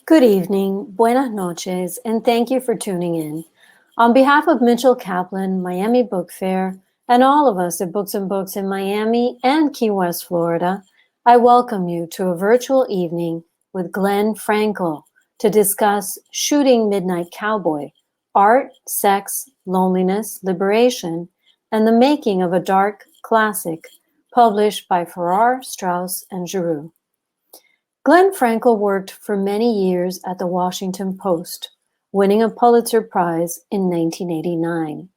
Good evening, buenas noches, and thank you for tuning in. On behalf of Mitchell Kaplan, Miami Book Fair, and all of us at Books and Books in Miami and Key West, Florida, I welcome you to a virtual evening with Glenn Frankel to discuss Shooting Midnight Cowboy, Art, Sex, Loneliness, Liberation, and the Making of a Dark Classic, published by Farrar, Straus, and Giroux. Glenn Frankel worked for many years at the Washington Post, winning a Pulitzer Prize in 1989.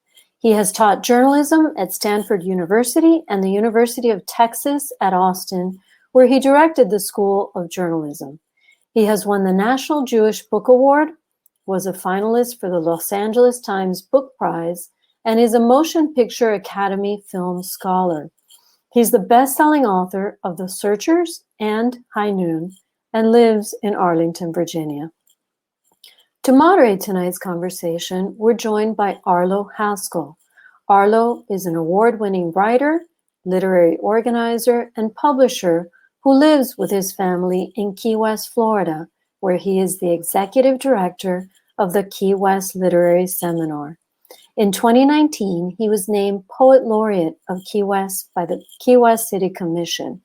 He has taught journalism at Stanford University and the University of Texas at Austin, where he directed the School of Journalism. He has won the National Jewish Book Award, was a finalist for the Los Angeles Times Book Prize, and is a Motion Picture Academy Film Scholar. He's the best-selling author of The Searchers and High Noon and lives in Arlington, Virginia. To moderate tonight's conversation, we're joined by Arlo Haskell. Arlo is an award-winning writer, literary organizer, and publisher who lives with his family in Key West, Florida, where he is the executive director of the Key West Literary Seminar. In 2019, he was named Poet Laureate of Key West by the Key West City Commission.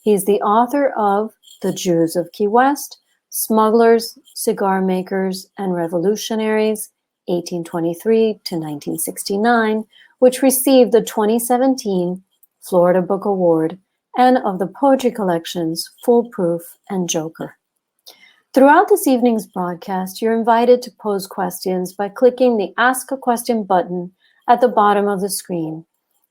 He's the author of The Jews of Key West, Smugglers, Cigar Makers, and Revolutionaries, 1823 to 1969, which received the 2017 Florida Book Award, and of the poetry collections Foolproof and Joker. Throughout this evening's broadcast, you're invited to pose questions by clicking the Ask a Question button at the bottom of the screen.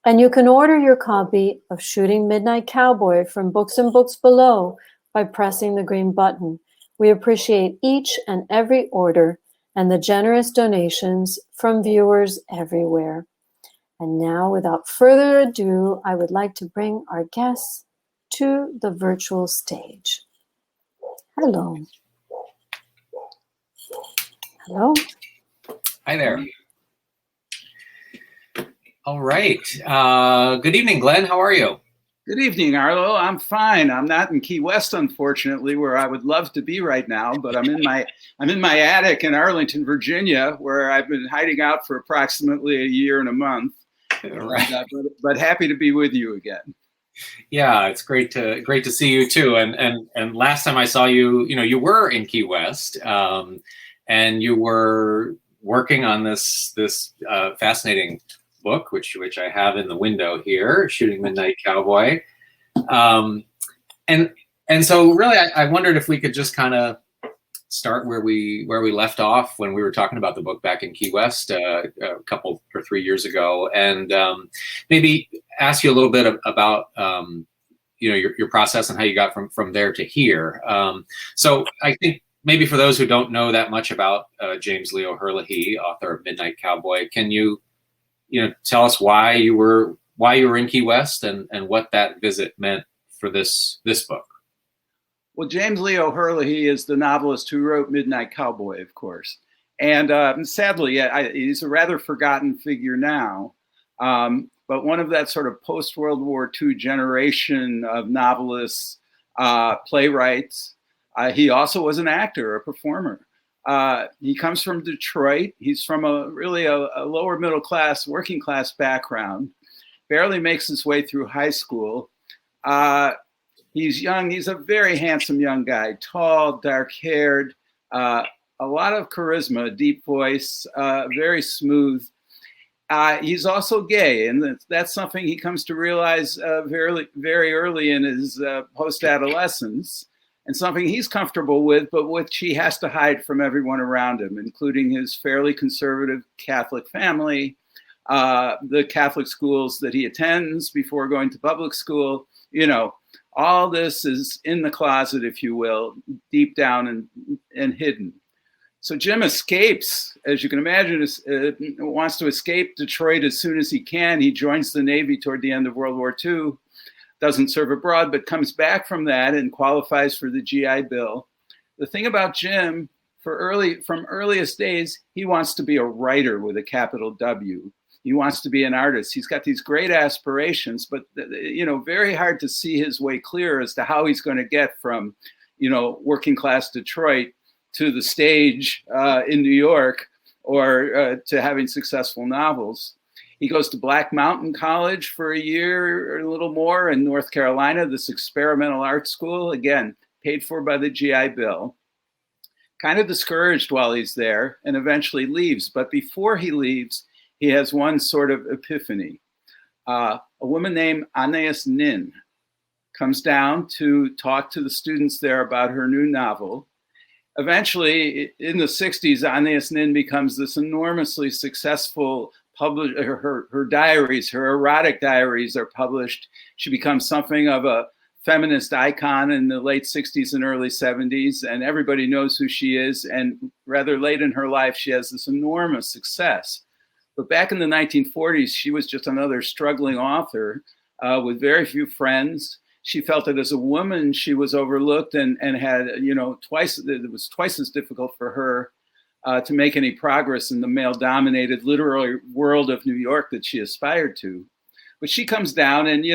And you can order your copy of Shooting Midnight Cowboy from Books and Books below by pressing the green button. We appreciate each and every order and the generous donations from viewers everywhere. And now, without further ado, I would like to bring our guests to the virtual stage. Hello. Hello. Hi there. All right. Good evening, Glenn. How are you? Good evening, Arlo. I'm fine. I'm not in Key West, unfortunately, where I would love to be right now, but I'm in my attic in Arlington, Virginia, where I've been hiding out for approximately a year and a month. Right. But happy to be with you again. Yeah, it's great to see you too. And last time I saw you, you were in Key West, and you were working on this fascinating book, which I have in the window here, Shooting Midnight Cowboy. And so really, I wondered if we could just kind of start where we left off when we were talking about the book back in Key West a couple or 3 years ago, and maybe ask you a little bit about your process and how you got from there to here. So I think maybe for those who don't know that much about James Leo Herlihy, author of Midnight Cowboy, can you tell us why you were in Key West and what that visit meant for this book? Well, James Leo Herlihy is the novelist who wrote Midnight Cowboy, of course. And sadly, he's a rather forgotten figure now. But one of that sort of post-World War II generation of novelists, playwrights. He also was an actor, a performer. He comes from Detroit. He's from a lower middle class, working class background. Barely makes his way through high school. He's young. He's a very handsome young guy, tall, dark-haired, a lot of charisma, deep voice, very smooth. He's also gay, and that's something he comes to realize very, very early in his post-adolescence, and something he's comfortable with, but which he has to hide from everyone around him, including his fairly conservative Catholic family, the Catholic schools that he attends before going to public school. All this is in the closet, if you will, deep down and hidden. So Jim escapes, as you can imagine, wants to escape Detroit as soon as he can. He joins the Navy toward the end of World War II, doesn't serve abroad, but comes back from that and qualifies for the GI Bill. The thing about Jim, from earliest days, he wants to be a writer with a capital W. He wants to be an artist. He's got these great aspirations, but very hard to see his way clear as to how he's going to get from, working class Detroit to the stage in New York or to having successful novels. He goes to Black Mountain College for a year or a little more in North Carolina, this experimental art school, again, paid for by the GI Bill. Kind of discouraged while he's there and eventually leaves. But before he leaves, he has one sort of epiphany. A woman named Anais Nin comes down to talk to the students there about her new novel. Eventually, in the 60s, Anais Nin becomes this enormously successful publisher. Her diaries, her erotic diaries are published. She becomes something of a feminist icon in the late 60s and early 70s, and everybody knows who she is. And rather late in her life, she has this enormous success. But back in the 1940s, she was just another struggling author with very few friends. She felt that as a woman, she was overlooked and had, it was twice as difficult for her to make any progress in the male-dominated literary world of New York that she aspired to. But she comes down and,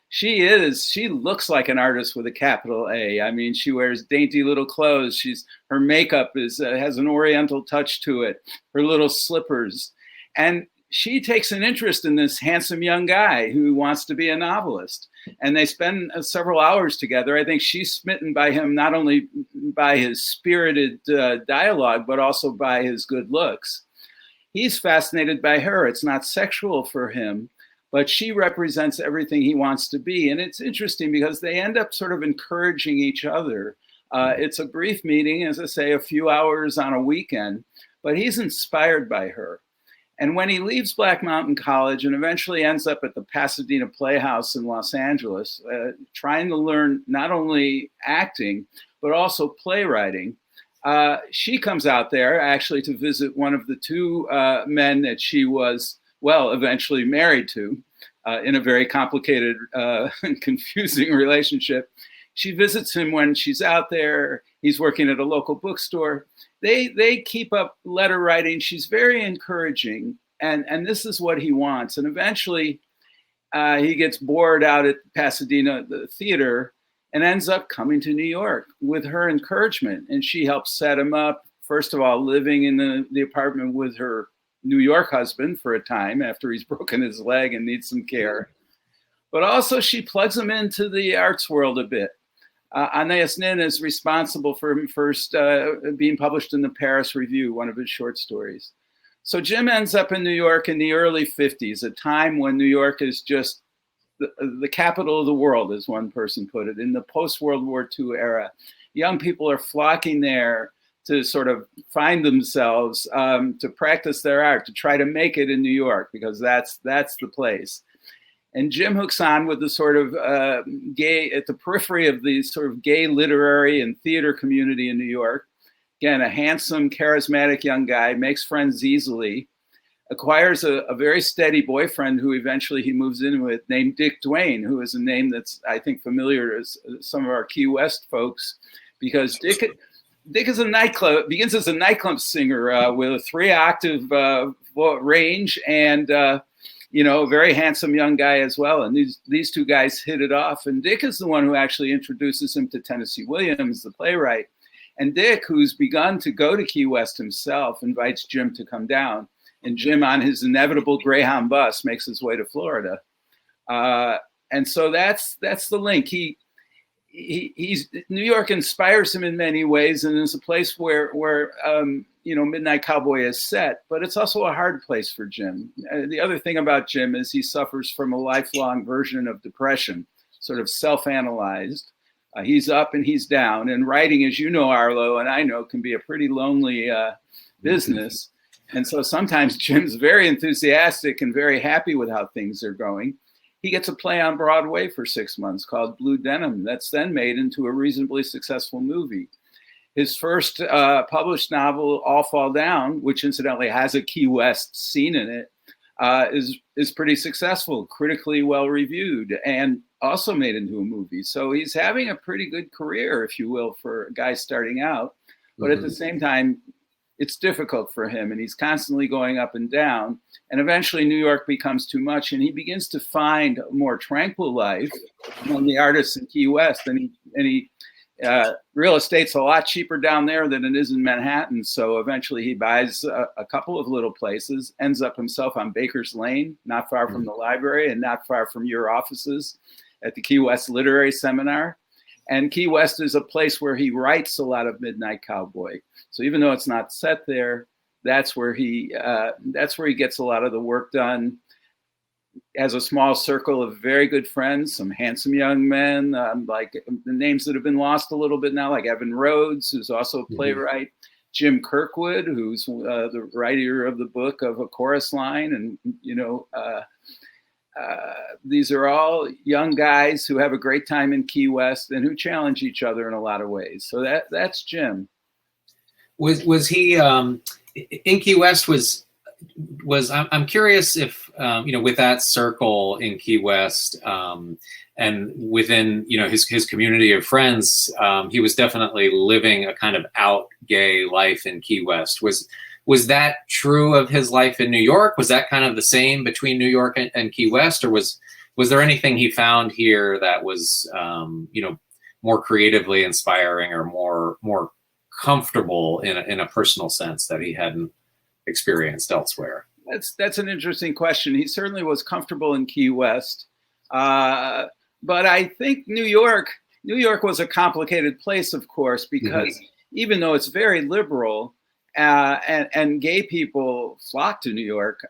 she looks like an artist with a capital A. I mean, she wears dainty little clothes. Her makeup has an oriental touch to it, her little slippers. And she takes an interest in this handsome young guy who wants to be a novelist. And they spend several hours together. I think she's smitten by him, not only by his spirited dialogue, but also by his good looks. He's fascinated by her. It's not sexual for him, but she represents everything he wants to be. And it's interesting because they end up sort of encouraging each other. It's a brief meeting, as I say, a few hours on a weekend, but he's inspired by her. And when he leaves Black Mountain College and eventually ends up at the Pasadena Playhouse in Los Angeles, trying to learn not only acting, but also playwriting, she comes out there actually to visit one of the two men that she was, eventually married to in a very complicated and confusing relationship. She visits him when she's out there. He's working at a local bookstore. They keep up letter writing. She's very encouraging, and this is what he wants. And eventually, he gets bored out at Pasadena the theater and ends up coming to New York with her encouragement. And she helps set him up. First of all, living in the apartment with her New York husband for a time after he's broken his leg and needs some care. But also, she plugs him into the arts world a bit. Anais Nin is responsible for him first being published in the Paris Review, one of his short stories. So Jim ends up in New York in the early 50s, a time when New York is just the capital of the world, as one person put it, in the post-World War II era. Young people are flocking there to sort of find themselves, to practice their art, to try to make it in New York, because that's the place. And Jim hooks on with the sort of gay, at the periphery of the sort of gay literary and theater community in New York. Again, a handsome, charismatic young guy, makes friends easily, acquires a very steady boyfriend who eventually he moves in with, named Dick Duane, who is a name that's, I think, familiar to some of our Key West folks, because Dick is begins as a nightclub singer with a 3-octave range and a very handsome young guy as well. And these two guys hit it off. And Dick is the one who actually introduces him to Tennessee Williams, the playwright. And Dick, who's begun to go to Key West himself, invites Jim to come down. And Jim, on his inevitable Greyhound bus, makes his way to Florida. And so that's the link. He's New York inspires him in many ways, and it's a place where Midnight Cowboy is set, but it's also a hard place for Jim. The other thing about Jim is he suffers from a lifelong version of depression, sort of self-analyzed. He's up and he's down, and writing, as you know, Arlo, and I know, can be a pretty lonely business. And so sometimes Jim's very enthusiastic and very happy with how things are going. He gets a play on Broadway for 6 months called Blue Denim. That's then made into a reasonably successful movie. His first published novel, All Fall Down, which incidentally has a Key West scene in it, is pretty successful, critically well reviewed, and also made into a movie. So he's having a pretty good career, if you will, for a guy starting out. But at the same time, it's difficult for him, and he's constantly going up and down. And eventually New York becomes too much, and he begins to find a more tranquil life among the artists in Key West. And he real estate's a lot cheaper down there than it is in Manhattan. So eventually he buys a couple of little places, ends up himself on Baker's Lane, not far from the library and not far from your offices at the Key West Literary Seminar. And Key West is a place where he writes a lot of Midnight Cowboy. So even though it's not set there, that's where he gets a lot of the work done. Has a small circle of very good friends, some handsome young men, like the names that have been lost a little bit now, like Evan Rhodes, who's also a playwright, Jim Kirkwood, who's the writer of the book of A Chorus Line. And, these are all young guys who have a great time in Key West and who challenge each other in a lot of ways. So that's Jim. Was he in Key West? I'm curious if with that circle in Key West and within his community of friends, he was definitely living a kind of out gay life in Key West. Was that true of his life in New York? Was that kind of the same between New York and Key West, or was there anything he found here that was more creatively inspiring or more comfortable in a personal sense that he hadn't experienced elsewhere? That's an interesting question. He certainly was comfortable in Key West, but I think New York was a complicated place, of course, because even though it's very liberal, and gay people flock to New York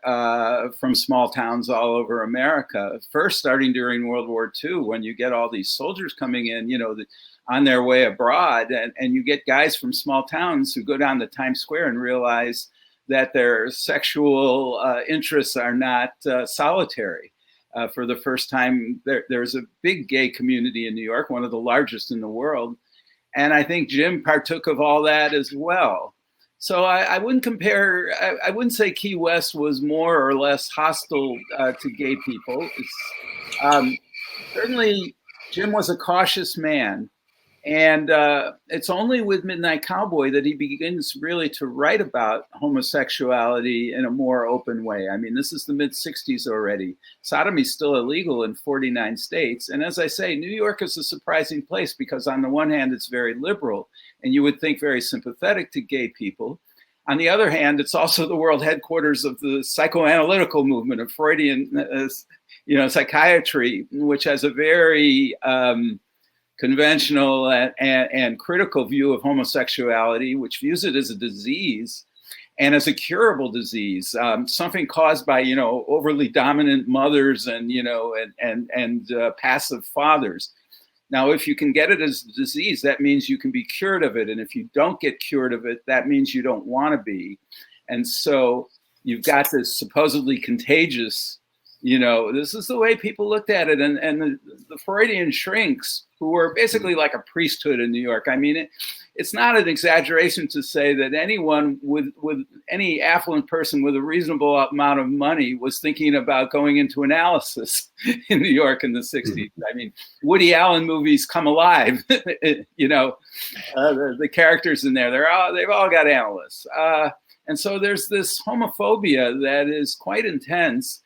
from small towns all over America. First, starting during World War II, when you get all these soldiers coming in, on their way abroad, and you get guys from small towns who go down to Times Square and realize that their sexual interests are not solitary. For the first time, there's a big gay community in New York, one of the largest in the world. And I think Jim partook of all that as well. So I wouldn't compare, I wouldn't say Key West was more or less hostile to gay people. Certainly, Jim was a cautious man. And it's only with Midnight Cowboy that he begins really to write about homosexuality in a more open way. I mean, this is the mid-'60s already. Sodomy is still illegal in 49 states. And as I say, New York is a surprising place because on the one hand, it's very liberal and you would think very sympathetic to gay people. On the other hand, it's also the world headquarters of the psychoanalytical movement of Freudian psychiatry, which has a very conventional and critical view of homosexuality, which views it as a disease and as a curable disease, something caused by overly dominant mothers and passive fathers. Now, if you can get it as a disease, that means you can be cured of it, and if you don't get cured of it, that means you don't want to be. And so you've got this supposedly contagious. This is the way people looked at it. And the Freudian shrinks, who were basically like a priesthood in New York. I mean, it's not an exaggeration to say that anyone with any affluent person with a reasonable amount of money was thinking about going into analysis in New York in the 60s. I mean, Woody Allen movies come alive. The characters in there, they've all got analysts. And so there's this homophobia that is quite intense.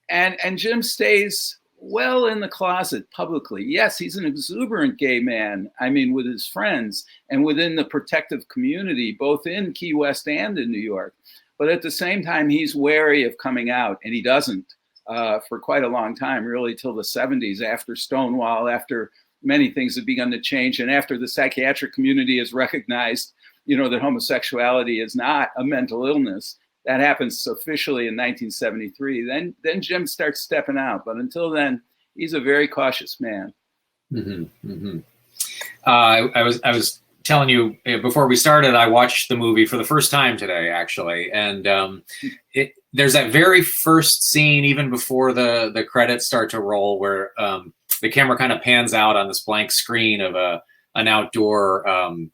And Jim stays well in the closet publicly. Yes, he's an exuberant gay man, I mean, with his friends and within the protective community, both in Key West and in New York. But at the same time, he's wary of coming out, and he doesn't for quite a long time, really till the 70s, after Stonewall, after many things have begun to change, and after the psychiatric community has recognized, that homosexuality is not a mental illness. That happens officially in 1973. Then Jim starts stepping out. But until then, he's a very cautious man. I was telling you before we started, I watched the movie for the first time today, actually. And there's that very first scene, even before the credits start to roll, where the camera kind of pans out on this blank screen of an outdoor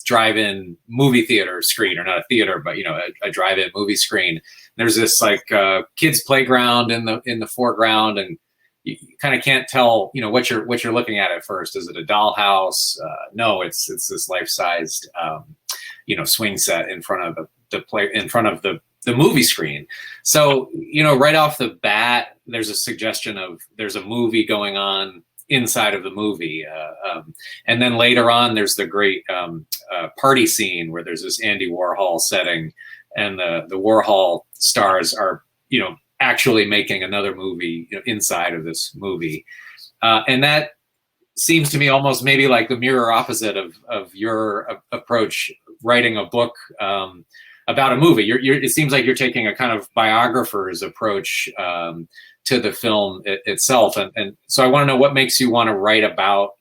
drive-in movie theater screen, or not a theater, but a drive-in movie screen. There's this kids playground in the foreground, and you kind of can't tell what you're looking at first. Is it a dollhouse? No, it's this life-sized swing set in front of the movie screen. So right off the bat, there's a suggestion of there's a movie going on inside of the movie. And then later on, there's the great party scene where there's this Andy Warhol setting, and the Warhol stars are, actually making another movie inside of this movie. And that seems to me almost maybe like the mirror opposite of your approach writing a book about a movie. It seems like you're taking a kind of biographer's approach to the film itself. And so I want to know what makes you want to write about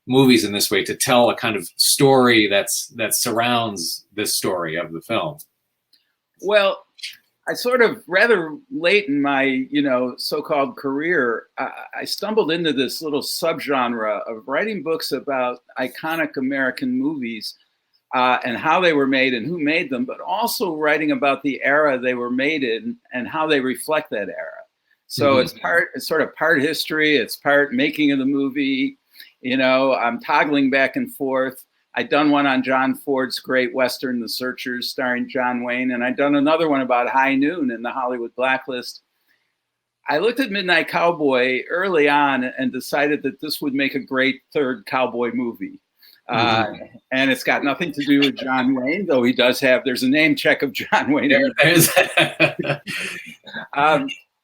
movies in this way, to tell a kind of story that surrounds this story of the film. Well, I sort of rather late in my, so-called career, I stumbled into this little subgenre of writing books about iconic American movies and how they were made and who made them, but also writing about the era they were made in and how they reflect that era. So it's sort of part history, it's part making of the movie. I'm toggling back and forth. I'd done one on John Ford's great Western, The Searchers, starring John Wayne, and I'd done another one about High Noon in the Hollywood Blacklist. I looked at Midnight Cowboy early on and decided that this would make a great third cowboy movie. And it's got nothing to do with John Wayne, though there's a name check of John Wayne.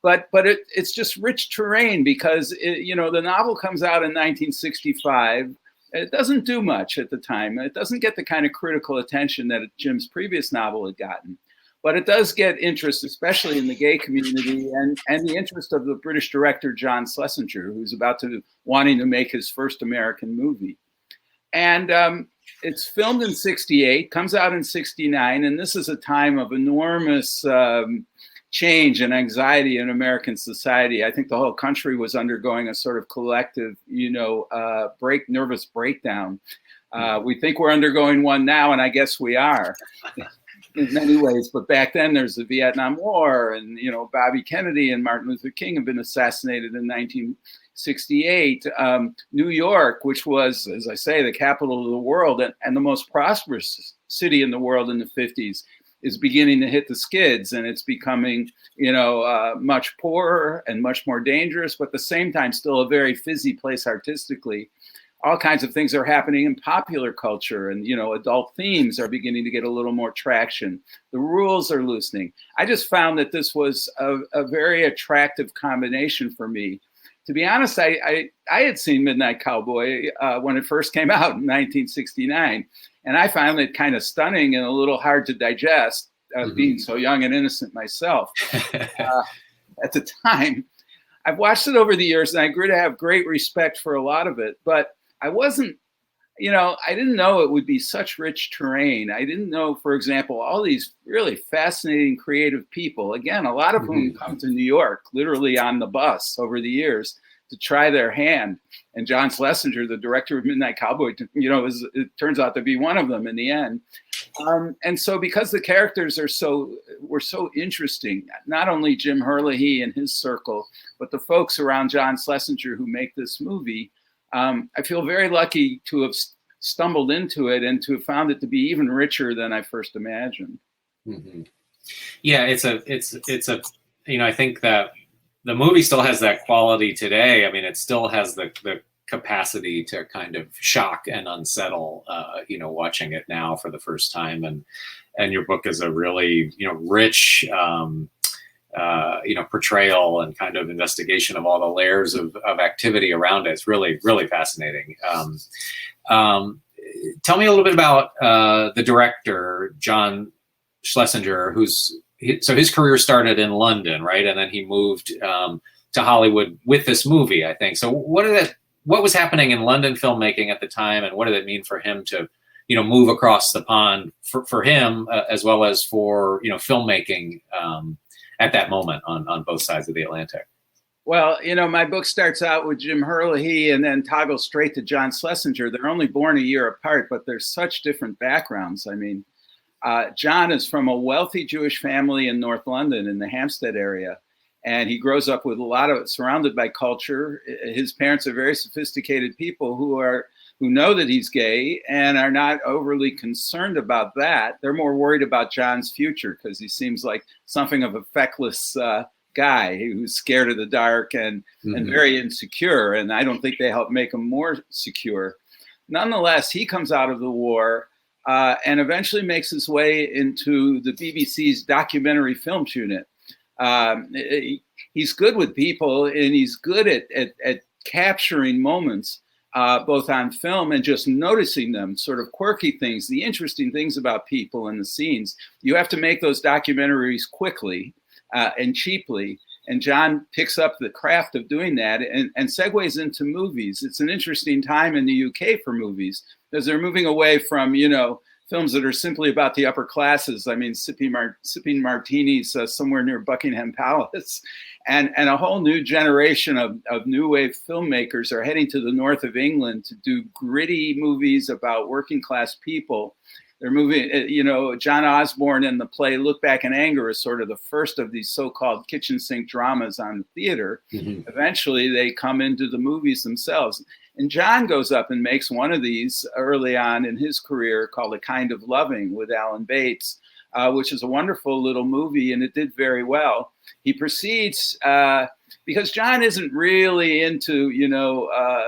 But it's just rich terrain because, the novel comes out in 1965. It doesn't do much at the time. It doesn't get the kind of critical attention that Jim's previous novel had gotten. But it does get interest, especially in the gay community, and the interest of the British director, John Schlesinger, who's wanting to make his first American movie. And it's filmed in 68, comes out in 69, and this is a time of enormous change and anxiety in American society. I think the whole country was undergoing a sort of collective, nervous breakdown. We think we're undergoing one now, and I guess we are in many ways. But back then, there's the Vietnam War, and Bobby Kennedy and Martin Luther King have been assassinated in 1968. New York, which was, as I say, the capital of the world and the most prosperous city in the world in the 50s, is beginning to hit the skids, and it's becoming, much poorer and much more dangerous, but at the same time, still a very fizzy place artistically. All kinds of things are happening in popular culture, and, adult themes are beginning to get a little more traction. The rules are loosening. I just found that this was a very attractive combination for me. To be honest, I had seen Midnight Cowboy when it first came out in 1969. And I found it kind of stunning and a little hard to digest, being so young and innocent myself at the time. I've watched it over the years, and I grew to have great respect for a lot of it. But I wasn't, I didn't know it would be such rich terrain. I didn't know, for example, all these really fascinating, creative people, again, a lot of whom come to New York, literally on the bus over the years, to try their hand. And John Schlesinger, the director of Midnight Cowboy, it turns out to be one of them in the end. And so because the characters were so interesting, not only Jim Herlihy and his circle, but the folks around John Schlesinger who make this movie, I feel very lucky to have stumbled into it and to have found it to be even richer than I first imagined. Yeah, it's I think that the movie still has that quality today. I mean, it still has the capacity to kind of shock and unsettle, watching it now for the first time. And your book is a really, rich, portrayal and kind of investigation of all the layers of activity around it. It's really, really fascinating. Tell me a little bit about the director, John Schlesinger, so his career started in London, right? And then he moved to Hollywood with this movie, I think. So what was happening in London filmmaking at the time, and what did it mean for him to, move across the pond for him as well as for, filmmaking at that moment on both sides of the Atlantic? Well, my book starts out with Jim Herlihy and then toggles straight to John Schlesinger. They're only born a year apart, but they're such different backgrounds. I mean, John is from a wealthy Jewish family in North London in the Hampstead area. And he grows up with surrounded by culture. His parents are very sophisticated people who know that he's gay and are not overly concerned about that. They're more worried about John's future because he seems like something of a feckless guy who's scared of the dark and very insecure. And I don't think they help make him more secure. Nonetheless, he comes out of the war and eventually makes his way into the BBC's documentary films unit. He's good with people, and he's good at capturing moments, both on film and just noticing them, sort of quirky things, the interesting things about people and the scenes. You have to make those documentaries quickly and cheaply. And John picks up the craft of doing that and segues into movies. It's an interesting time in the UK for movies, because they're moving away from, films that are simply about the upper classes. I mean, sipping martinis somewhere near Buckingham Palace. And a whole new generation of new wave filmmakers are heading to the north of England to do gritty movies about working class people. They're moving, John Osborne in the play Look Back in Anger is sort of the first of these so-called kitchen sink dramas on the theater. Eventually, they come into the movies themselves. And John goes up and makes one of these early on in his career called A Kind of Loving with Alan Bates, which is a wonderful little movie, and it did very well. He proceeds, because John isn't really into,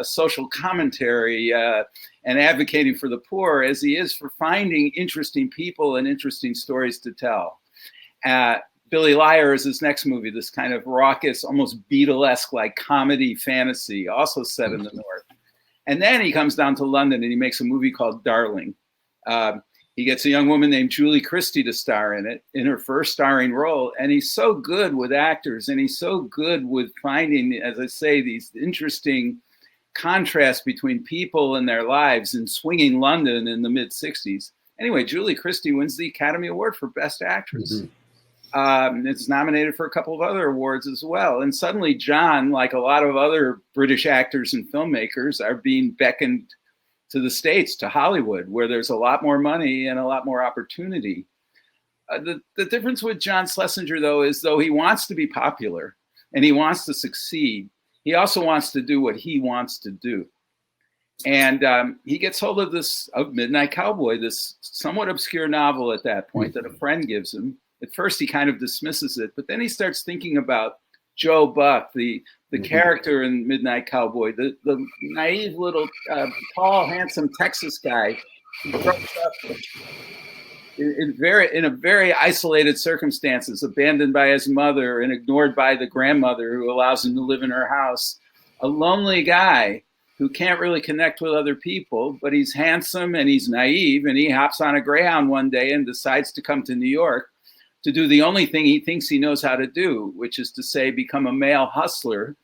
social commentary and advocating for the poor as he is for finding interesting people and interesting stories to tell. Billy Liar is his next movie, this kind of raucous, almost Beatlesque like comedy fantasy, also set in the North. And then he comes down to London and he makes a movie called Darling. He gets a young woman named Julie Christie to star in it, in her first starring role. And he's so good with actors, and he's so good with finding, as I say, these interesting contrasts between people and their lives in swinging London in the mid-'60s. Anyway, Julie Christie wins the Academy Award for Best Actress. It's nominated for a couple of other awards as well. And suddenly John, like a lot of other British actors and filmmakers, are being beckoned to the States, to Hollywood, where there's a lot more money and a lot more opportunity. The difference with John Schlesinger, though, is though he wants to be popular and he wants to succeed, he also wants to do what he wants to do. And he gets hold of Midnight Cowboy, this somewhat obscure novel at that point that a friend gives him. At first, he kind of dismisses it, but then he starts thinking about Joe Buck, the character in Midnight Cowboy, the naive little tall, handsome Texas guy who grows up in a very isolated circumstances, abandoned by his mother and ignored by the grandmother who allows him to live in her house. A lonely guy who can't really connect with other people, but he's handsome and he's naive, and he hops on a Greyhound one day and decides to come to New York to do the only thing he thinks he knows how to do, which is to say, become a male hustler.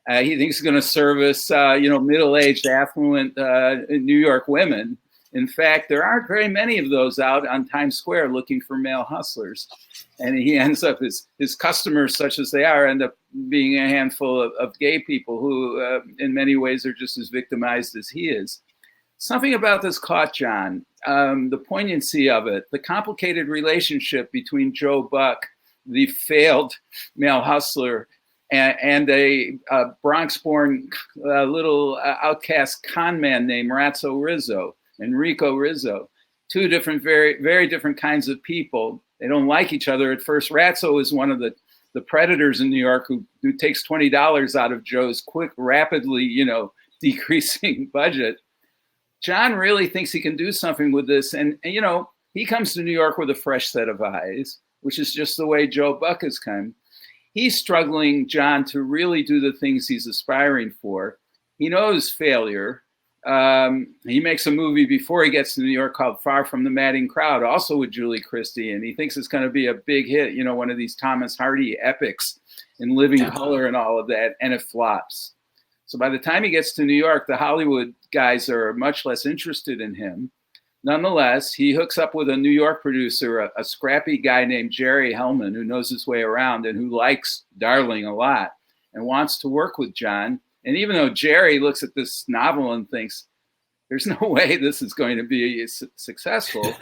He thinks he's going to service, middle-aged, affluent New York women. In fact, there aren't very many of those out on Times Square looking for male hustlers. And he ends up, his customers, such as they are, end up being a handful of gay people who, in many ways, are just as victimized as he is. Something about this caught John, the poignancy of it, the complicated relationship between Joe Buck, the failed male hustler, and a Bronx-born little outcast con man named Enrico Rizzo. Two different, very, very different kinds of people. They don't like each other at first. Ratso is one of the predators in New York who takes $20 out of Joe's rapidly, decreasing budget. John really thinks he can do something with this. And he comes to New York with a fresh set of eyes, which is just the way Joe Buck has come. He's struggling, John, to really do the things he's aspiring for. He knows failure. He makes a movie before he gets to New York called Far From the Madding Crowd, also with Julie Christie, and he thinks it's going to be a big hit, one of these Thomas Hardy epics in living color and all of that, and it flops. So by the time he gets to New York, the Hollywood guys are much less interested in him. Nonetheless, he hooks up with a New York producer, a scrappy guy named Jerry Hellman, who knows his way around and who likes Darling a lot and wants to work with John. And even though Jerry looks at this novel and thinks, there's no way this is going to be successful,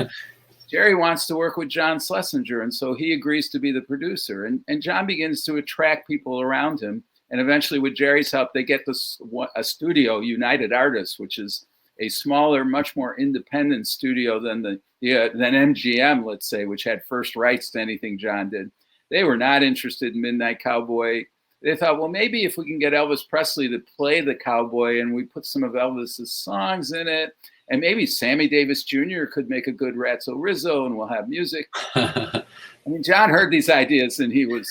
Jerry wants to work with John Schlesinger. And so he agrees to be the producer. And John begins to attract people around him. And eventually, with Jerry's help, they get a studio, United Artists, which is a smaller, much more independent studio than MGM, let's say, which had first rights to anything John did. They were not interested in Midnight Cowboy. They thought, well, maybe if we can get Elvis Presley to play the cowboy and we put some of Elvis's songs in it, and maybe Sammy Davis Jr. could make a good Ratso Rizzo and we'll have music. I mean, John heard these ideas and he was,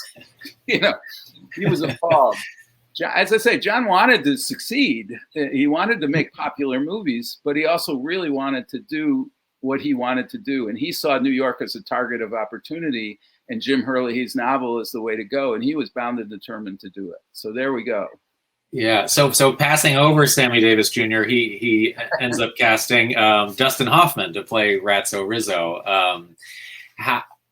he was appalled. As I say, John wanted to succeed. He wanted to make popular movies, but he also really wanted to do what he wanted to do. And he saw New York as a target of opportunity, and Jim Herlihy's novel is the way to go. And he was bound and determined to do it. So there we go. Yeah. So passing over Sammy Davis Jr., he ends up casting Dustin Hoffman to play Ratso Rizzo.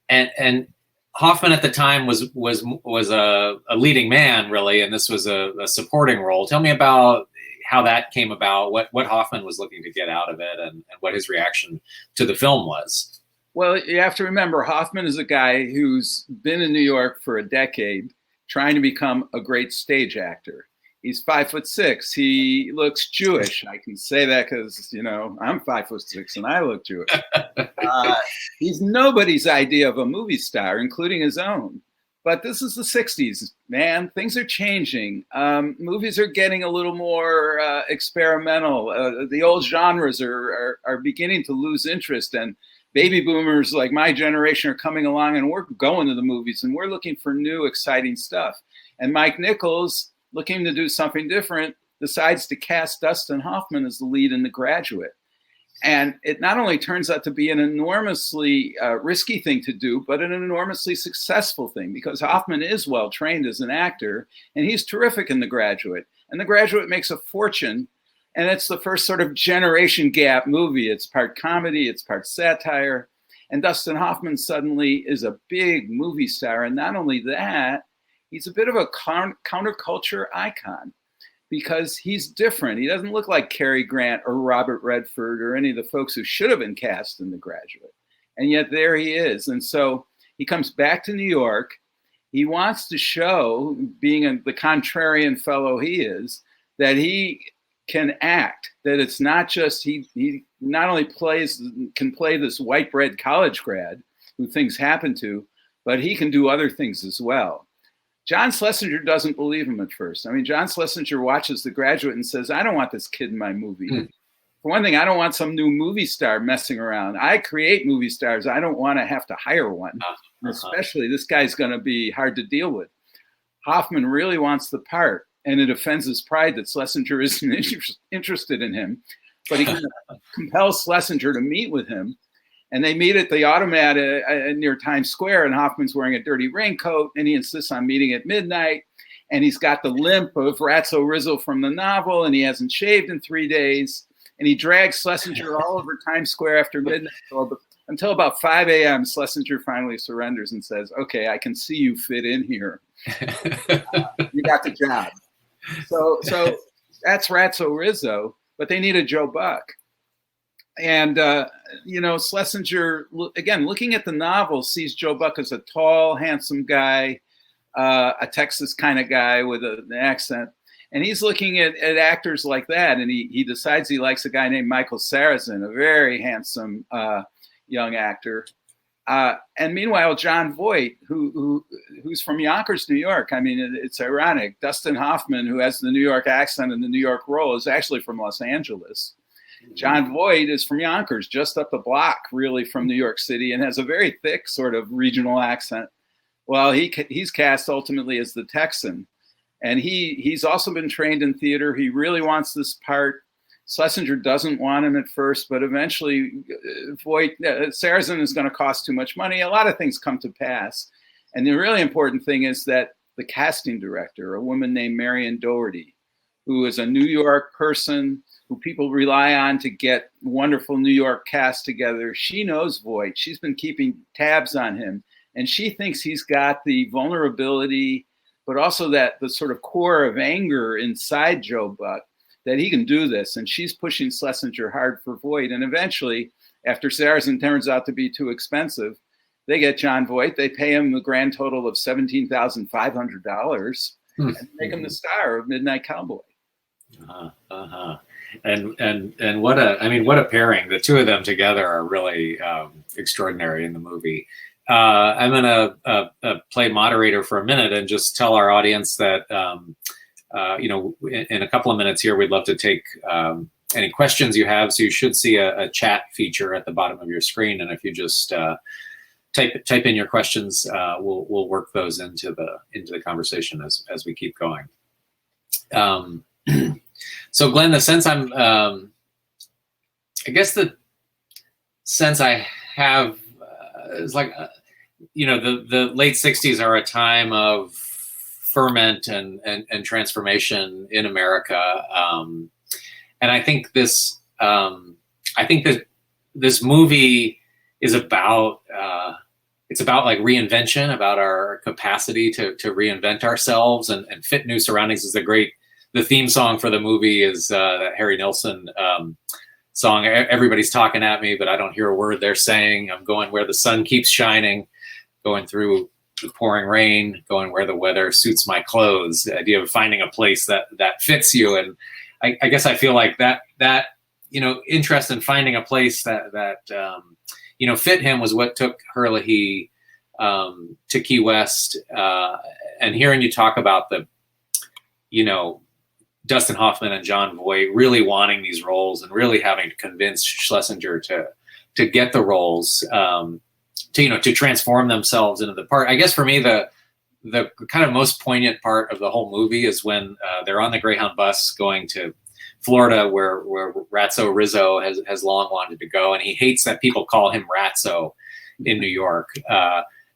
And Hoffman at the time was a leading man, really, and this was a supporting role. Tell me about how that came about, what Hoffman was looking to get out of it, and what his reaction to the film was. Well, you have to remember, Hoffman is a guy who's been in New York for a decade, trying to become a great stage actor. He's 5'6". He looks Jewish. I can say that because, I'm 5'6" and I look Jewish. He's nobody's idea of a movie star, including his own. But this is the 60s, man. Things are changing. Movies are getting a little more experimental. The old genres are beginning to lose interest. And baby boomers like my generation are coming along, and we're going to the movies, and we're looking for new, exciting stuff. And Mike Nichols, looking to do something different, decides to cast Dustin Hoffman as the lead in The Graduate. And it not only turns out to be an enormously risky thing to do, but an enormously successful thing, because Hoffman is well trained as an actor, and he's terrific in The Graduate. And The Graduate makes a fortune, and it's the first sort of generation gap movie. It's part comedy, it's part satire. And Dustin Hoffman suddenly is a big movie star. And not only that, he's a bit of a counterculture icon, because he's different. He doesn't look like Cary Grant or Robert Redford or any of the folks who should have been cast in The Graduate. And yet there he is. And so he comes back to New York. He wants to show, being the contrarian fellow he is, that he can act, that it's not just, he not only can play this white bread college grad who things happen to, but he can do other things as well. John Schlesinger doesn't believe him at first. I mean, John Schlesinger watches The Graduate and says, I don't want this kid in my movie. For one thing, I don't want some new movie star messing around. I create movie stars. I don't want to have to hire one. Especially, this guy's going to be hard to deal with. Hoffman really wants the part, and it offends his pride that Schlesinger isn't interested in him. But he compels Schlesinger to meet with him. And they meet at the Automat near Times Square, and Hoffman's wearing a dirty raincoat, and he insists on meeting at midnight. And he's got the limp of Ratso Rizzo from the novel, and he hasn't shaved in 3 days. And he drags Schlesinger all over Times Square after midnight until about 5 a.m. Schlesinger finally surrenders and says, okay, I can see you fit in here. You got the job. So that's Ratso Rizzo, but they need a Joe Buck. And, Schlesinger, again, looking at the novel, sees Joe Buck as a tall, handsome guy, a Texas kind of guy with an accent. And he's looking at actors like that, and he decides he likes a guy named Michael Sarrazin, a very handsome young actor. And meanwhile, John Voight, who's from Yonkers, New York. I mean, it's ironic. Dustin Hoffman, who has the New York accent and the New York role, is actually from Los Angeles. John Voight is from Yonkers, just up the block, really, from New York City, and has a very thick sort of regional accent. Well, he's cast ultimately as the Texan, and he's also been trained in theater. He really wants this part. Schlesinger doesn't want him at first, but eventually Sarrazin is going to cost too much money. A lot of things come to pass. And the really important thing is that the casting director, a woman named Marion Doherty, who is a New York person who people rely on to get wonderful New York cast together. She knows Voight. She's been keeping tabs on him. And she thinks he's got the vulnerability, but also that the sort of core of anger inside Joe Buck, that he can do this. And she's pushing Schlesinger hard for Voight. And eventually, after Sarrazin turns out to be too expensive, they get John Voight. They pay him the grand total of $17,500 and make him the star of Midnight Cowboy. And what a pairing. The two of them together are really extraordinary in the movie. I'm going to play moderator for a minute and just tell our audience that, in a couple of minutes here, we'd love to take any questions you have. So you should see a chat feature at the bottom of your screen. And if you just type in your questions, we'll work those into the conversation as we keep going. So Glenn, the sense I guess the sense I have is like, the late 60s are a time of ferment and transformation in America. And I think this movie is about, it's about like reinvention, about our capacity to reinvent ourselves and fit new surroundings. The theme song for the movie is that Harry Nilsson song, Everybody's Talking at Me, but I don't hear a word they're saying. I'm going where the sun keeps shining, going through the pouring rain, going where the weather suits my clothes. The idea of finding a place that fits you. And I guess I feel like that interest in finding a place that fit him was what took Herlihy to Key West. And hearing you talk about Dustin Hoffman and Jon Voight really wanting these roles and really having to convince Schlesinger to get the roles, to transform themselves into the part. I guess for me, the kind of most poignant part of the whole movie is when they're on the Greyhound bus going to Florida, where Ratso Rizzo has long wanted to go, and he hates that people call him Ratso in New York.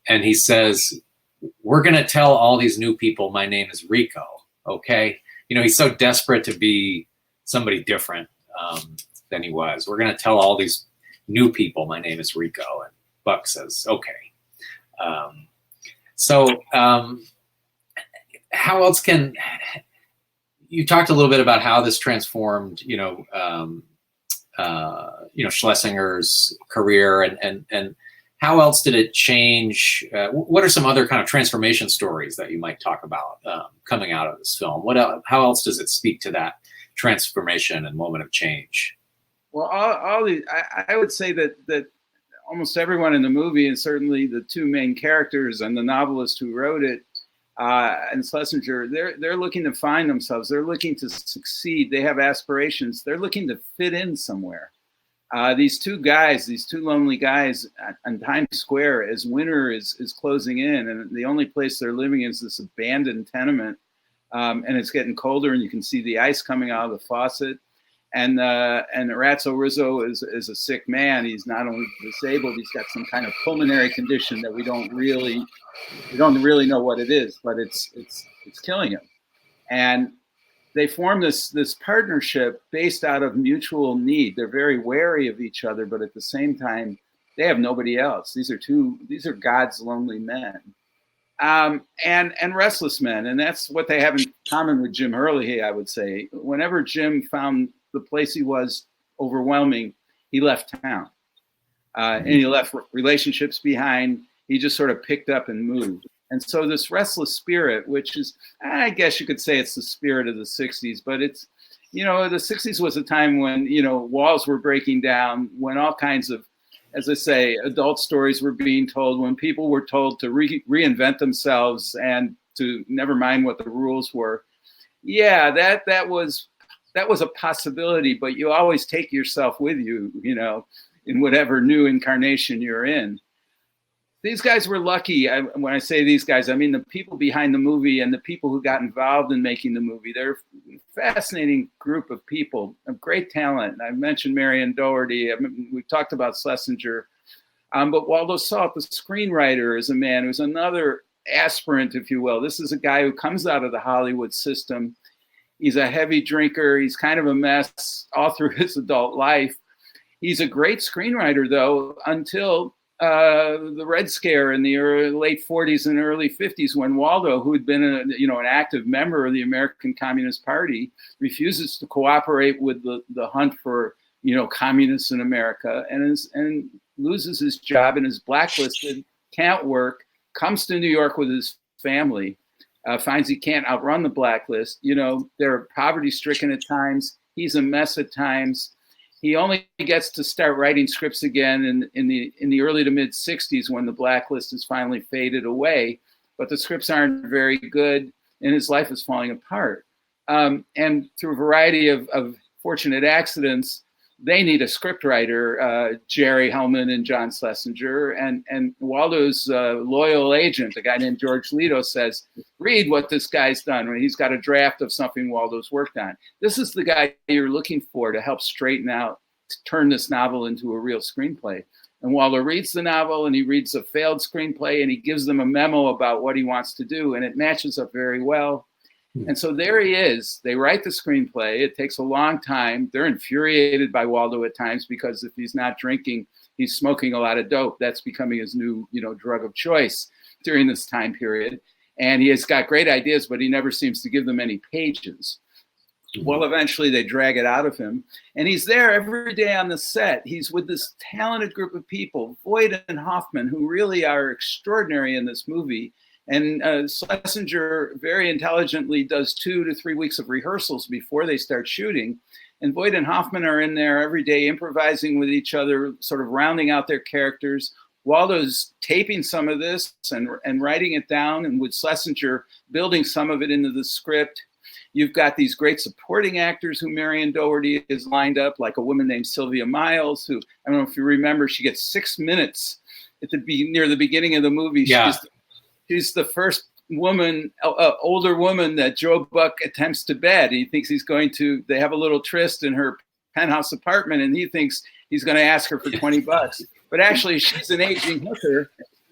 And he says, "We're going to tell all these new people my name is Rico." Okay. He's so desperate to be somebody different than he was. "We're going to tell all these new people my name is Rico." And Buck says, "Okay." How else can you talked a little bit about how this transformed, Schlesinger's career, and how else did it change? What are some other kind of transformation stories that you might talk about coming out of this film? How else does it speak to that transformation and moment of change? Well, I would say that almost everyone in the movie, and certainly the two main characters and the novelist who wrote it, and Schlesinger, they're looking to find themselves. They're looking to succeed. They have aspirations. They're looking to fit in somewhere. These two lonely guys on Times Square, as winter is closing in, and the only place they're living is this abandoned tenement, and it's getting colder, and you can see the ice coming out of the faucet. And Ratso Rizzo is a sick man. He's not only disabled, he's got some kind of pulmonary condition that we don't really know what it is, but it's killing him. And they form this partnership based out of mutual need. They're very wary of each other, but at the same time, they have nobody else. These are God's lonely men, and restless men, and that's what they have in common with Jim Herlihy, I would say. Whenever Jim found the place he was overwhelming, he left town, and he left relationships behind. He just sort of picked up and moved. And so this restless spirit, which is, I guess you could say it's the spirit of the 60s, but it's, the 60s was a time when, walls were breaking down, when all kinds of, as I say, adult stories were being told, when people were told to reinvent themselves and to never mind what the rules were. Yeah, that was a possibility, but you always take yourself with you, in whatever new incarnation you're in. These guys were lucky. When I say these guys, I mean the people behind the movie and the people who got involved in making the movie. They're a fascinating group of people of great talent. I mentioned Marion Doherty. We've talked about Schlesinger. But Waldo Salt, the screenwriter, is a man who's another aspirant, if you will. This is a guy who comes out of the Hollywood system. He's a heavy drinker. He's kind of a mess all through his adult life. He's a great screenwriter, though, until the Red Scare in the late 40s and early 50s, when Waldo, who had been an active member of the American Communist Party, refuses to cooperate with the hunt for communists in America, and loses his job and is blacklisted, can't work, comes to New York with his family, finds he can't outrun the blacklist. They're poverty stricken at times. He's a mess at times. He only gets to start writing scripts again in the early to mid 60s when the blacklist is finally faded away, but the scripts aren't very good and his life is falling apart. And through a variety of fortunate accidents, they need a scriptwriter, Jerry Hellman and John Schlesinger, and Waldo's loyal agent, a guy named George Leto, says, read what this guy's done. He's got a draft of something Waldo's worked on. This is the guy you're looking for to help straighten out, to turn this novel into a real screenplay. And Waldo reads the novel and he reads a failed screenplay and he gives them a memo about what he wants to do, and it matches up very well. And so there he is. They write the screenplay. It takes a long time. They're infuriated by Waldo at times because if he's not drinking, he's smoking a lot of dope. That's becoming his new, drug of choice during this time period. And he has got great ideas, but he never seems to give them any pages. Well, eventually they drag it out of him. And he's there every day on the set. He's with this talented group of people, Voight and Hoffman, who really are extraordinary in this movie. And Schlesinger very intelligently does 2 to 3 weeks of rehearsals before they start shooting. And Voight and Hoffman are in there every day improvising with each other, sort of rounding out their characters. Waldo's taping some of this and writing it down, and with Schlesinger building some of it into the script. You've got these great supporting actors who Marion Doherty is lined up, like a woman named Sylvia Miles, who, I don't know if you remember, she gets 6 minutes near the beginning of the movie. Yeah. She's the first woman, older woman that Joe Buck attempts to bed. He thinks they have a little tryst in her penthouse apartment, and he thinks he's going to ask her for $20. But actually, she's an aging hooker,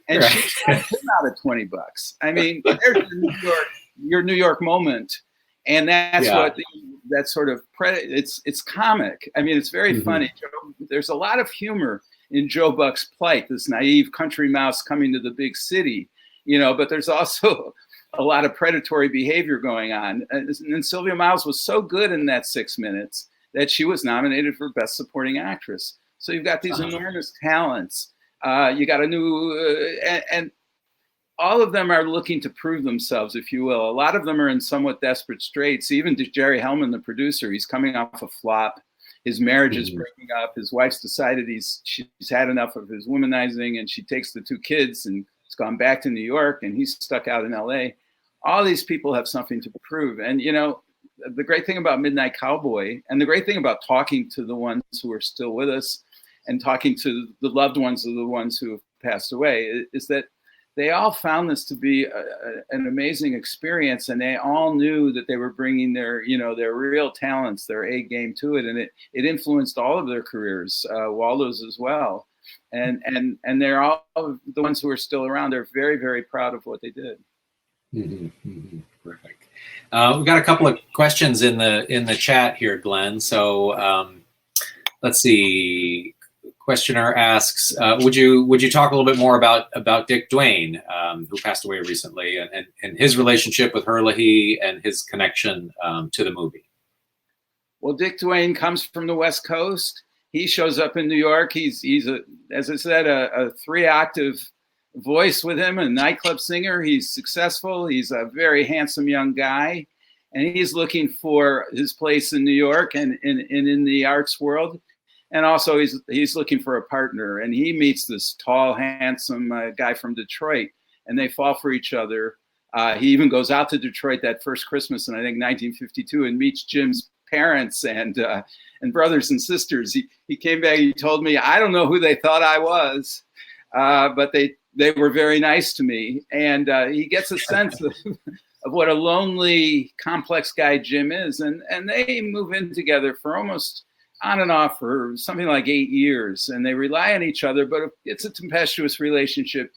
and she's got him out of $20. I mean, there's your New York moment. And that's that sort of, it's comic. I mean, it's very funny. There's a lot of humor in Joe Buck's plight, this naive country mouse coming to the big city. But there's also a lot of predatory behavior going on. And Sylvia Miles was so good in that 6 minutes that she was nominated for Best Supporting Actress. So you've got these enormous talents. You got a new, and all of them are looking to prove themselves, if you will. A lot of them are in somewhat desperate straits. Even Jerry Hellman, the producer, he's coming off a flop. His marriage is breaking up. His wife's decided she's had enough of his womanizing, and she takes the 2 kids and has gone back to New York, and he's stuck out in LA. All these people have something to prove. And, the great thing about Midnight Cowboy, and the great thing about talking to the ones who are still with us and talking to the loved ones of the ones who have passed away, is that they all found this to be an amazing experience, and they all knew that they were bringing their real talents, their A game to it, and it influenced all of their careers, Waldo's as well. And they're all the ones who are still around. They're very, very proud of what they did. Perfect. We've got a couple of questions in the chat here, Glenn. So let's see. Questioner asks, would you talk a little bit more about Dick Duane, who passed away recently, and his relationship with Herlihy and his connection to the movie? Well, Dick Duane comes from the West Coast. He shows up in New York. He's as I said, a 3-octave voice with him, a nightclub singer. He's successful. He's a very handsome young guy, and he's looking for his place in New York and in the arts world. And also he's looking for a partner, and he meets this tall, handsome guy from Detroit, and they fall for each other. He even goes out to Detroit that first Christmas in, I think, 1952, and meets Jim's parents and brothers and sisters. He came back, he told me, I don't know who they thought I was, but they were very nice to me. And he gets a sense of what a lonely, complex guy Jim is. And they move in together for almost on and off for something like 8 years, and they rely on each other, but it's a tempestuous relationship.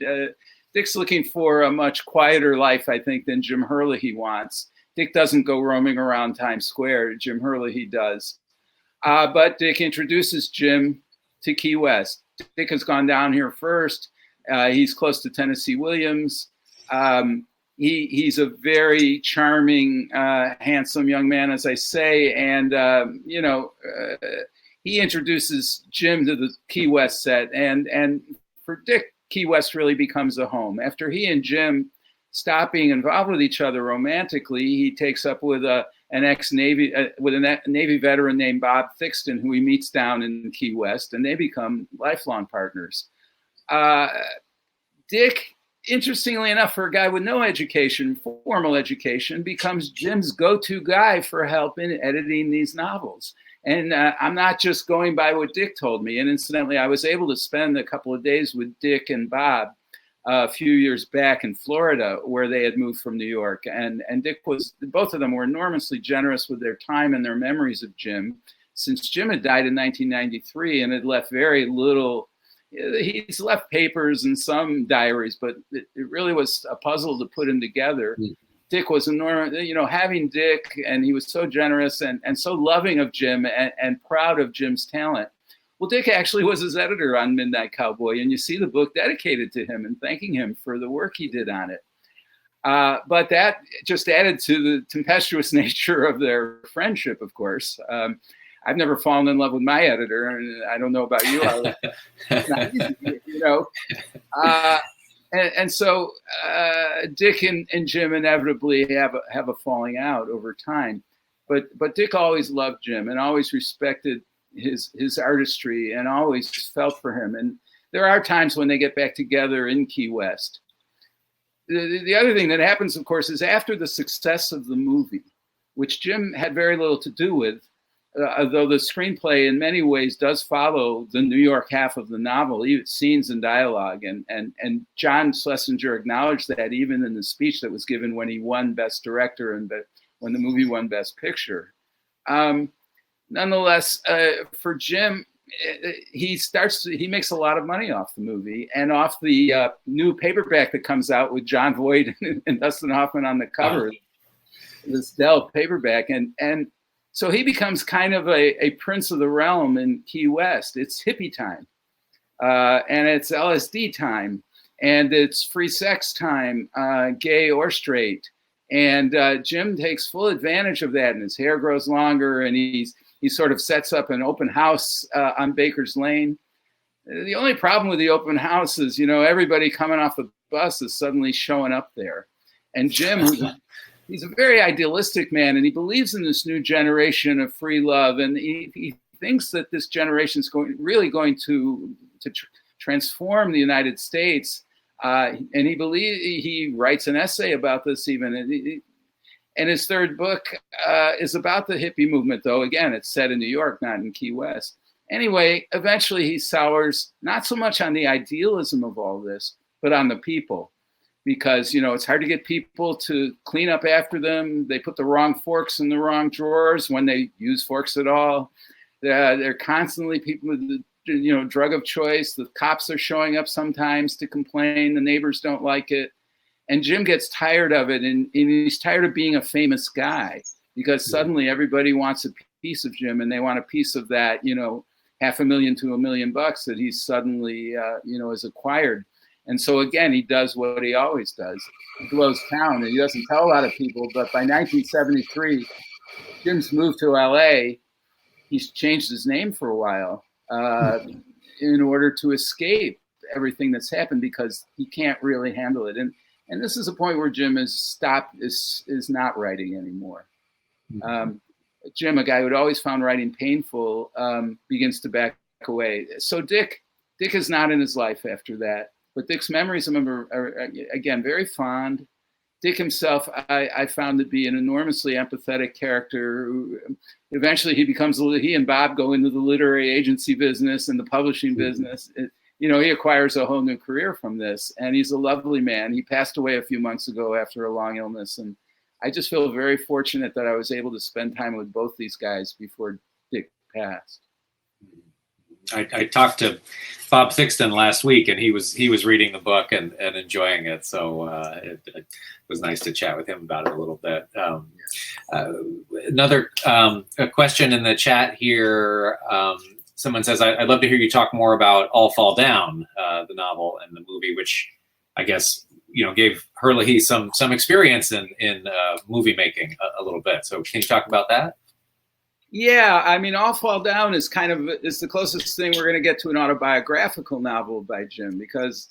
Dick's looking for a much quieter life, I think, than Jim Herlihy wants. Dick doesn't go roaming around Times Square. Jim Herlihy does. But Dick introduces Jim to Key West. Dick has gone down here first. He's close to Tennessee Williams. He's a very charming, handsome young man, as I say. And, he introduces Jim to the Key West set. And for Dick, Key West really becomes a home. After he and Jim stop being involved with each other romantically, he takes up with a an ex-Navy, with a Navy veteran named Bob Thixton, who he meets down in Key West, and they become lifelong partners. Dick, interestingly enough, for a guy with no education, formal education, becomes Jim's go-to guy for help in editing these novels. And I'm not just going by what Dick told me. And incidentally, I was able to spend a couple of days with Dick and Bob a few years back in Florida, where they had moved from New York. And Dick both of them were enormously generous with their time and their memories of Jim, since Jim had died in 1993 and had left very little. He's left papers and some diaries, but it really was a puzzle to put him together. Dick was enormous, having Dick, and he was so generous and so loving of Jim and proud of Jim's talent. Well, Dick actually was his editor on Midnight Cowboy, and you see the book dedicated to him and thanking him for the work he did on it. But that just added to the tempestuous nature of their friendship, of course. I've never fallen in love with my editor, and I don't know about you. It's not easy, And so Dick and Jim inevitably have a falling out over time. But Dick always loved Jim and always respected his artistry and always felt for him. And there are times when they get back together in Key West. The other thing that happens, of course, is after the success of the movie, which Jim had very little to do with, though the screenplay in many ways does follow the New York half of the novel, even scenes and dialogue. And John Schlesinger acknowledged that even in the speech that was given when he won Best Director and when the movie won Best Picture. Nonetheless, for Jim, he makes a lot of money off the movie and off the new paperback that comes out with John Voight and Dustin Hoffman on the cover, this Dell paperback. And so he becomes kind of a prince of the realm in Key West. It's hippie time, and it's LSD time, and it's free sex time, gay or straight. And Jim takes full advantage of that, and his hair grows longer, and he sort of sets up an open house on Baker's Lane. The only problem with the open house is, everybody coming off the bus is suddenly showing up there. And Jim, he's a very idealistic man, and he believes in this new generation of free love, and he thinks that this generation is really going to transform the United States. And he writes an essay about this even. And his third book is about the hippie movement, though. Again, it's set in New York, not in Key West. Anyway, eventually he sours not so much on the idealism of all this, but on the people. Because, it's hard to get people to clean up after them. They put the wrong forks in the wrong drawers when they use forks at all. They're constantly people with the drug of choice. The cops are showing up sometimes to complain. The neighbors don't like it. And Jim gets tired of it, and he's tired of being a famous guy because suddenly everybody wants a piece of Jim, and they want a piece of that, $500,000 to $1 million that he's suddenly, has acquired. And so again, he does what he always does. He blows town, and he doesn't tell a lot of people. But by 1973, Jim's moved to LA. He's changed his name for a while in order to escape everything that's happened because he can't really handle it. And this is a point where Jim is not writing anymore. Jim, a guy who'd always found writing painful, begins to back away. So Dick is not in his life after that. But Dick's memories of him are again, very fond. Dick himself, I found to be an enormously empathetic character. Who eventually he and Bob go into the literary agency business and the publishing business. He acquires a whole new career from this, and he's a lovely man. He passed away a few months ago after a long illness, and I just feel very fortunate that I was able to spend time with both these guys before Dick passed. I talked to Bob Thixton last week, and he was reading the book and enjoying it. So it was nice to chat with him about it a little bit. Another a question in the chat here. Someone says, I'd love to hear you talk more about All Fall Down, the novel and the movie, which I guess, gave Herlihy some experience in movie making a little bit. So can you talk about that? Yeah, I mean, All Fall Down is the closest thing we're going to get to an autobiographical novel by Jim, because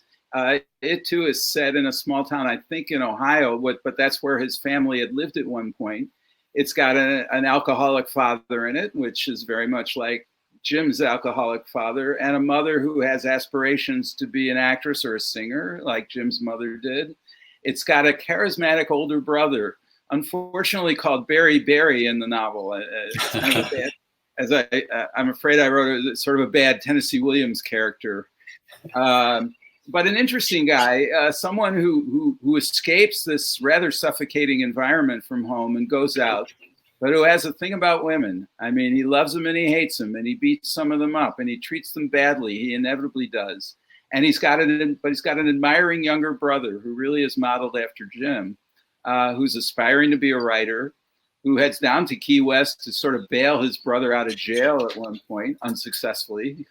it too is set in a small town, I think in Ohio, but that's where his family had lived at one point. It's got an alcoholic father in it, which is very much like Jim's alcoholic father, and a mother who has aspirations to be an actress or a singer, like Jim's mother did. It's got a charismatic older brother, unfortunately called Barry in the novel. It's kind of a bad, I'm afraid I wrote sort of a bad Tennessee Williams character. But an interesting guy, someone who escapes this rather suffocating environment from home and goes out, but who has a thing about women. I mean, he loves them and he hates them, and he beats some of them up, and he treats them badly. He inevitably does. And he's got an admiring younger brother who really is modeled after Jim, who's aspiring to be a writer, who heads down to Key West to sort of bail his brother out of jail at one point, unsuccessfully.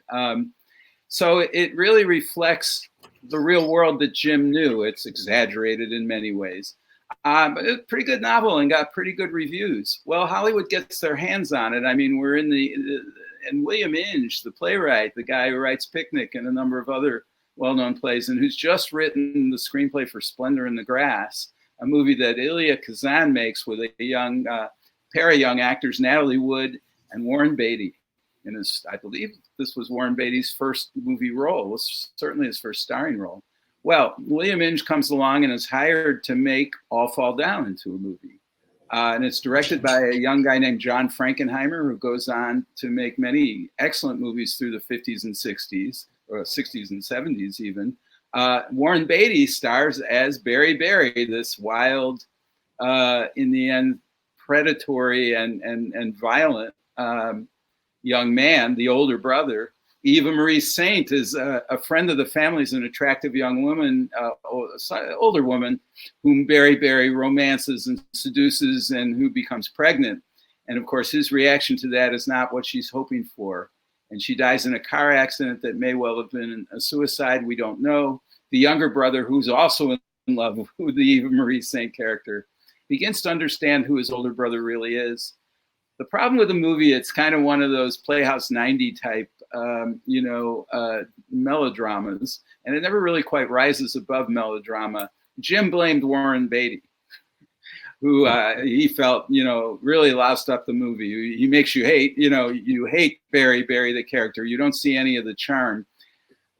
So it really reflects the real world that Jim knew. It's exaggerated in many ways. But it's a pretty good novel and got pretty good reviews. Well, Hollywood gets their hands on it. I mean, we're in and William Inge, the playwright, the guy who writes Picnic and a number of other well-known plays, and who's just written the screenplay for Splendor in the Grass, a movie that Elia Kazan makes with a young pair of young actors, Natalie Wood and Warren Beatty. And I believe this was Warren Beatty's first movie role. It was certainly his first starring role. Well, William Inge comes along and is hired to make All Fall Down into a movie. And it's directed by a young guy named John Frankenheimer, who goes on to make many excellent movies through the 50s and 60s, or 60s and 70s even. Warren Beatty stars as Barry, this wild, in the end, predatory and violent young man, the older brother. Eva Marie Saint is a friend of the family, is an attractive young woman, older woman, whom Barry romances and seduces, and who becomes pregnant. And of course, his reaction to that is not what she's hoping for. And she dies in a car accident that may well have been a suicide. We don't know. The younger brother, who's also in love with the Eva Marie Saint character, begins to understand who his older brother really is. The problem with the movie, it's kind of one of those Playhouse 90 type, melodramas, and it never really quite rises above melodrama. Jim blamed Warren Beatty, who he felt, really loused up the movie. He makes you hate, you hate Barry, the character. You don't see any of the charm.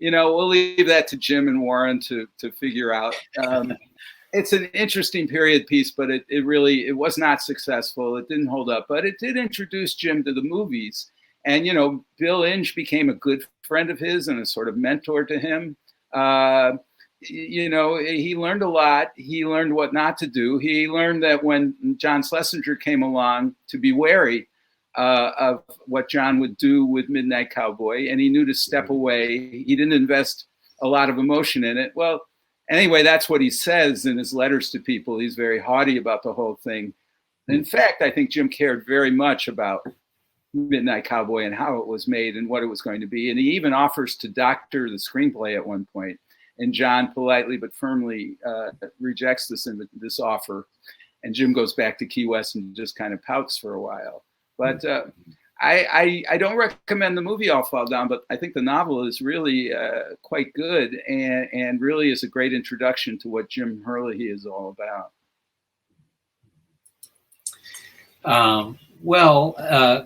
We'll leave that to Jim and Warren to figure out. It's an interesting period piece, but it was not successful. It didn't hold up, but it did introduce Jim to the movies. And, Bill Inge became a good friend of his and a sort of mentor to him. He learned a lot. He learned what not to do. He learned that when John Schlesinger came along, to be wary of what John would do with Midnight Cowboy, and he knew to step away. He didn't invest a lot of emotion in it. Well, anyway, that's what he says in his letters to people. He's very haughty about the whole thing. In fact, I think Jim cared very much about Midnight Cowboy and how it was made and what it was going to be. And he even offers to doctor the screenplay at one point. And John politely but firmly rejects this offer. And Jim goes back to Key West and just kind of pouts for a while. But I don't recommend the movie All Fall Down, but I think the novel is really quite good and really is a great introduction to what Jim Herlihy is all about.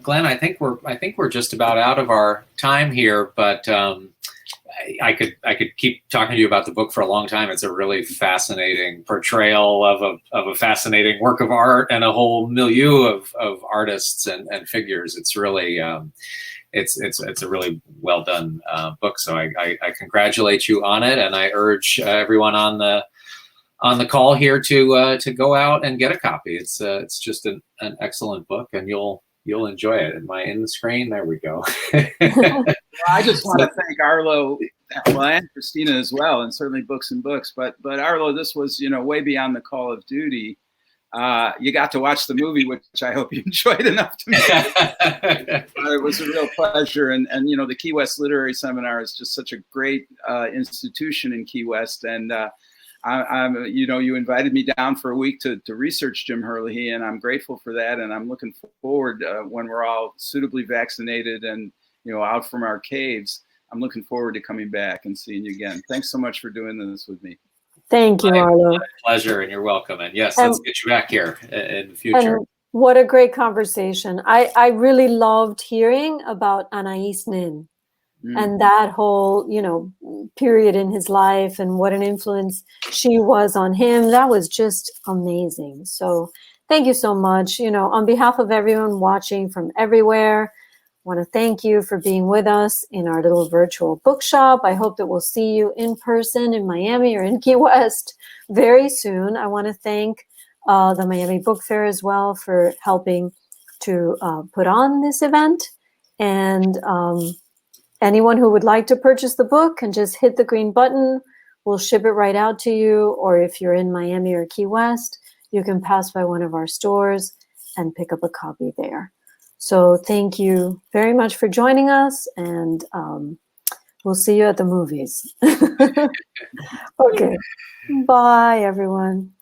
Glenn, I think we're just about out of our time here, but I could keep talking to you about the book for a long time. It's a really fascinating portrayal of a fascinating work of art and a whole milieu of artists and figures. It's really it's a really well done book. So I congratulate you on it, and I urge everyone on the call here to go out and get a copy. It's just an excellent book, and you'll enjoy it. Am I in the screen? There we go. I just want to thank Arlo, and Christina as well, and certainly Books and Books. But Arlo, this was way beyond the call of duty. You got to watch the movie, which I hope you enjoyed enough to make. It was a real pleasure, and the Key West Literary Seminar is just such a great institution in Key West, and you invited me down for a week to research Jim Herlihy, and I'm grateful for that. And I'm looking forward when we're all suitably vaccinated and out from our caves. I'm looking forward to coming back and seeing you again. Thanks so much for doing this with me. Thank you, Arlo. My pleasure, and you're welcome. And yes, let's get you back here in the future. What a great conversation. I really loved hearing about Anais Nin and that whole, period in his life and what an influence she was on him. That was just amazing. So thank you so much. On behalf of everyone watching from everywhere, I want to thank you for being with us in our little virtual bookshop. I hope that we'll see you in person in Miami or in Key West very soon. I want to thank the Miami Book Fair as well for helping to put on this event. And anyone who would like to purchase the book can just hit the green button. We'll ship it right out to you. Or if you're in Miami or Key West, you can pass by one of our stores and pick up a copy there. So thank you very much for joining us, and we'll see you at the movies. Okay. Bye, everyone.